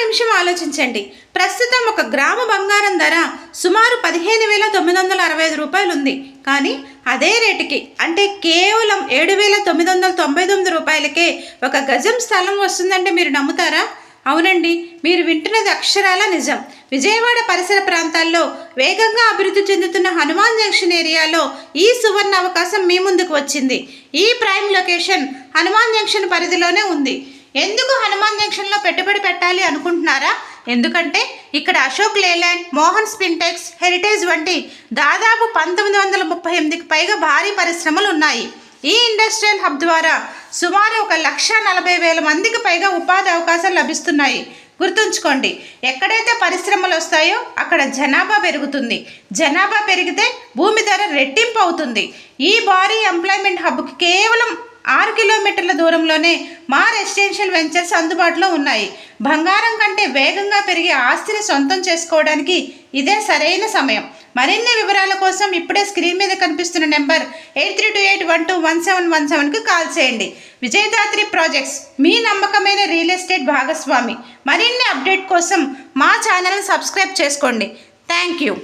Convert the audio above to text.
నిమిషం ఆలోచించండి. ప్రస్తుతం ఒక గ్రాము బంగారం ధర సుమారు 15,965 రూపాయలు ఉంది. కానీ అదే రేటుకి అంటే కేవలం 7,999 రూపాయలకే ఒక గజం స్థలం వస్తుందంటే మీరు నమ్ముతారా? అవునండి, మీరు వింటున్నది అక్షరాల నిజం. విజయవాడ పరిసర ప్రాంతాల్లో వేగంగా అభివృద్ధి చెందుతున్న హనుమాన్ జంక్షన్ ఏరియాలో ఈ సువర్ణ అవకాశం మీ ముందుకు వచ్చింది. ఈ ప్రైమ్ లొకేషన్ హనుమాన్ జంక్షన్ పరిధిలోనే ఉంది. ఎందుకు హనుమాన్ జంక్షన్లో పెట్టుబడి పెట్టాలి అనుకుంటున్నారా? ఎందుకంటే ఇక్కడ అశోక్ లేలాండ్, మోహన్ స్పిన్టెక్స్, హెరిటేజ్ వంటి దాదాపు 1938కి పైగా భారీ పరిశ్రమలు ఉన్నాయి. ఈ ఇండస్ట్రియల్ హబ్ ద్వారా సుమారు 1,40,000 మందికి పైగా ఉపాధి అవకాశాలు లభిస్తున్నాయి. గుర్తుంచుకోండి, ఎక్కడైతే పరిశ్రమలు వస్తాయో అక్కడ జనాభా పెరుగుతుంది. జనాభా పెరిగితే భూమి ధర రెట్టింపు అవుతుంది. ఈ భారీ ఎంప్లాయ్మెంట్ హబ్కి కేవలం 6 కిలోమీటర్ల దూరంలోనే మా రెసిడెన్షియల్ వెంచర్స్ అందుబాటులో ఉన్నాయి. బంగారం కంటే వేగంగా పెరిగే ఆస్తిని సొంతం చేసుకోవడానికి ఇదే సరైన సమయం. మరిన్ని వివరాల కోసం ఇప్పుడే స్క్రీన్ మీద కనిపిస్తున్న నెంబర్ 8328121717కు కాల్ చేయండి. విజయదాత్రి ప్రాజెక్ట్స్ మీ నమ్మకమైన రియల్ ఎస్టేట్ భాగస్వామి. మరిన్ని అప్డేట్ కోసం మా ఛానల్ని సబ్స్క్రైబ్ చేసుకోండి. Thank you.